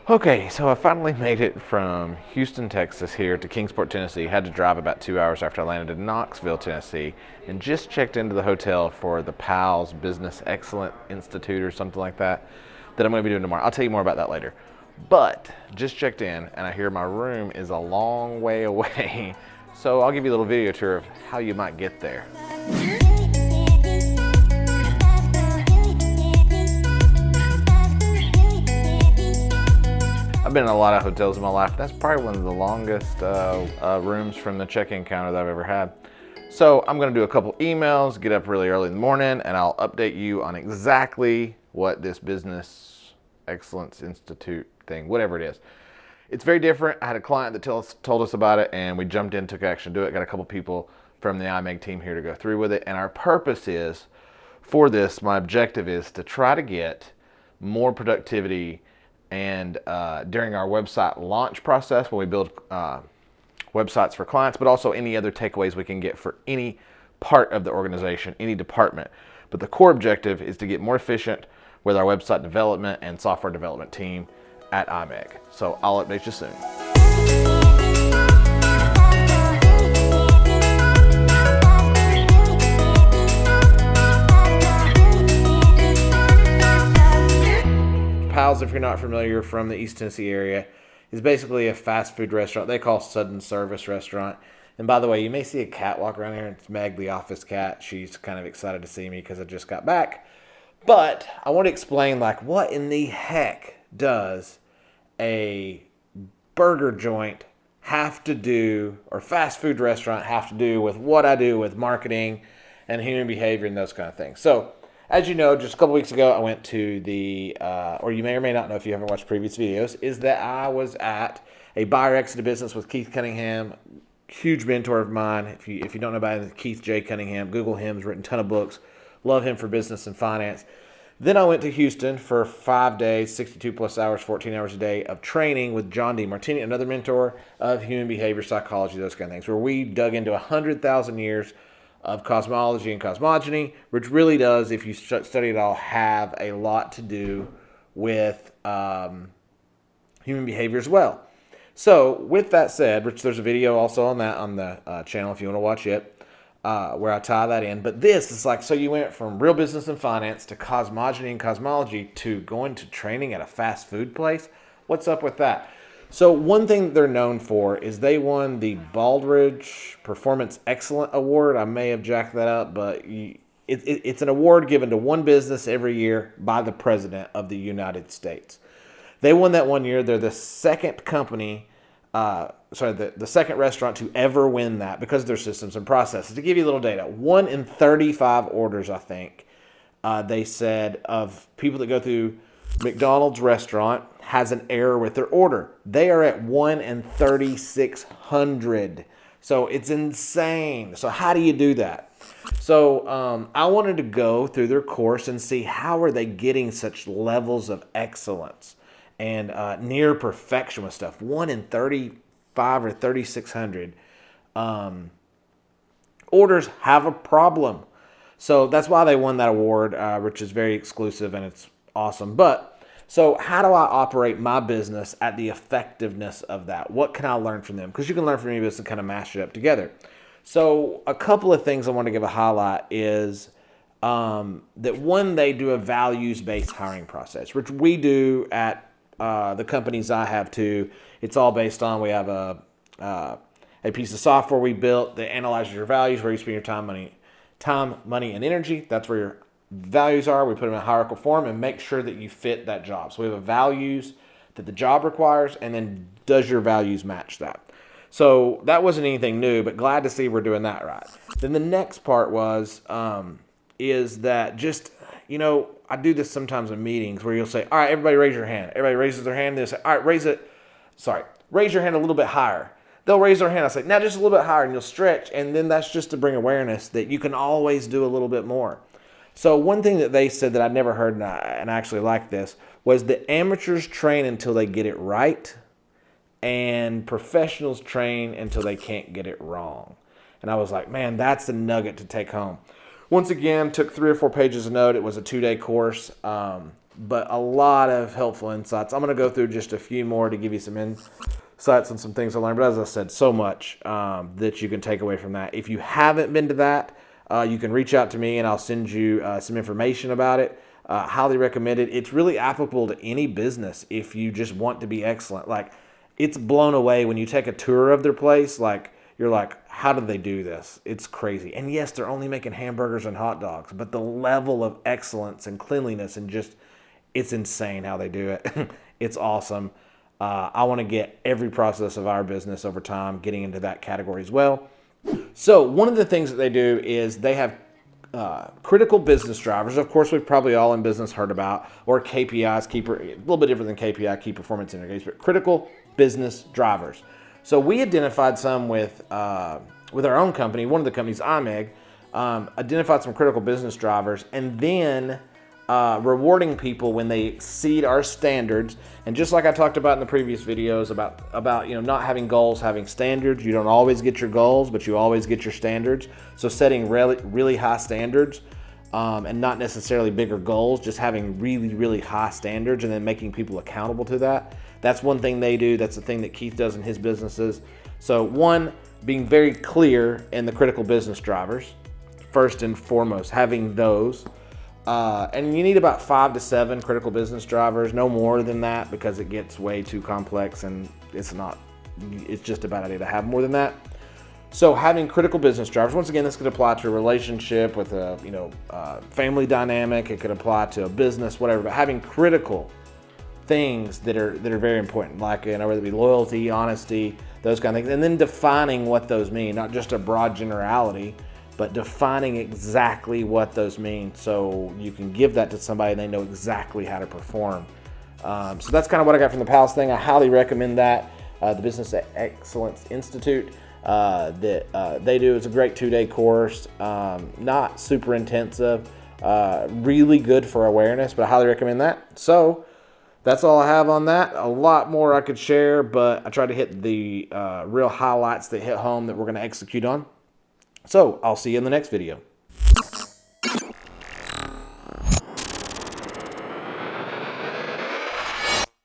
Okay, so I finally made it from Houston, Texas here to Kingsport, Tennessee. Had to drive about 2 hours after I landed in Knoxville, Tennessee, and just checked into the hotel for the PALS Business Excellence Institute or something like that I'm going to be doing tomorrow. I'll tell you more about that later. But just checked in, and I hear my room is a long way away. So I'll give you a little video tour of how you might get there. I've been in a lot of hotels in my life. That's probably one of the longest rooms from the check-in counter that I've ever had. So I'm gonna do a couple emails, get up really early in the morning, and I'll update you on exactly what this Business Excellence Institute thing, whatever it is. It's very different. I had a client that told us about it, and we jumped in, took action to do it. Got a couple people from the IMEG team here to go through with it. And our purpose is, for this, my objective is to try to get more productivity and during our website launch process when we build websites for clients, but also any other takeaways we can get for any part of the organization, any department. But the core objective is to get more efficient with our website development and software development team at IMEG. So I'll update you soon. PALS, if you're not familiar, from the East Tennessee area, is basically a fast food restaurant they call sudden service restaurant. And by the way, you may see a cat walk around here. It's Meg, the office cat. She's kind of excited to see me because I just got back. But I want to explain, like, what in the heck does a burger joint have to do, or fast food restaurant have to do with what I do with marketing and human behavior and those kind of things? So, as you know, just a couple weeks ago, I went to the, or you may or may not know if you haven't watched previous videos, is that I was at a buyer exit business with Keith Cunningham, huge mentor of mine. If you don't know about him, Keith J. Cunningham, Google him, he's written a ton of books. Love him for business and finance. Then I went to Houston for 5 days, 62 plus hours, 14 hours a day of training with John DeMartini, another mentor of human behavior psychology, those kind of things, where we dug into 100,000 years of cosmology and cosmogony, which really does, if you study it all, have a lot to do with human behavior as well. So with that said, which there's a video also on that on the channel if you want to watch it, where I tie that in. But this is like, so you went from real business and finance to cosmogony and cosmology to going to training at a fast food place. What's up with that? So one thing that they're known for is they won the Baldrige Performance Excellence Award. I may have jacked that up, but it's an award given to one business every year by the President of the United States. They won that one year. They're the second company, the second restaurant to ever win that because of their systems and processes. To give you a little data, 1 in 35 orders, I think, they said, of people that go through McDonald's restaurant has an error with their order. They are at 1 in 3,600. So it's insane. So how do you do that? So I wanted to go through their course and see how are they getting such levels of excellence and near perfection with stuff. 1 in 35 or 3,600 orders have a problem. So that's why they won that award, which is very exclusive and it's awesome. But so how do I operate my business at the effectiveness of that? What can I learn from them? Because you can learn from any business and kind of mash it up together. So a couple of things I want to give a highlight is that one, they do a values-based hiring process, which we do at the companies I have too. It's all based on, we have a piece of software we built that analyzes your values, where you spend your time, money, and energy. That's where your values are. We put them in a hierarchical form and make sure that you fit that job. So we have a values that the job requires, and then does your values match that? So that wasn't anything new, but glad to see we're doing that right. Then the next part was, is that just, I do this sometimes in meetings where you'll say, all right, everybody raise your hand. Everybody raises their hand. They'll say, all right, raise your hand a little bit higher. They'll raise their hand. I say, now just a little bit higher, and you'll stretch. And then that's just to bring awareness that you can always do a little bit more. So one thing that they said that I'd never heard, and I actually like this, was that amateurs train until they get it right, and professionals train until they can't get it wrong. And I was like, man, that's the nugget to take home. Once again, took 3 or 4 pages of note. It was a 2-day course. but a lot of helpful insights. I'm going to go through just a few more to give you some insights and some things I learned. But as I said, so much that you can take away from that. If you haven't been to that, you can reach out to me and I'll send you some information about it. Highly recommend it. It's really applicable to any business if you just want to be excellent. Like, it's blown away when you take a tour of their place. Like, you're like, how did they do this? It's crazy. And yes, they're only making hamburgers and hot dogs, but the level of excellence and cleanliness and just, it's insane how they do it. It's awesome. I want to get every process of our business over time getting into that category as well. So one of the things that they do is they have critical business drivers. Of course, we've probably all in business heard about, or KPIs, a little bit different than KPI, key performance indicators, but critical business drivers. So we identified some with our own company, one of the companies, IMEG, identified some critical business drivers, and then rewarding people when they exceed our standards. And just like I talked about in the previous videos about not having goals, having standards. You don't always get your goals, but you always get your standards. So setting really high standards and not necessarily bigger goals, just having really high standards and then making people accountable to that. That's one thing they do. That's the thing that Keith does in his businesses. So one, being very clear in the critical business drivers, first and foremost, having those. And you need about 5 to 7 critical business drivers, no more than that, because it gets way too complex and it's just a bad idea to have more than that. So having critical business drivers, once again, this could apply to a relationship with a family dynamic. It could apply to a business, whatever. But having critical things that are very important, like whether it be loyalty, honesty, those kind of things, and then defining what those mean, not just a broad generality, but defining exactly what those mean, so you can give that to somebody and they know exactly how to perform. So that's kind of what I got from the PALS thing. I highly recommend that. The Business Excellence Institute that they do is a great 2-day course, not super intensive, really good for awareness, but I highly recommend that. So that's all I have on that. A lot more I could share, but I tried to hit the real highlights that hit home that we're going to execute on. So I'll see you in the next video.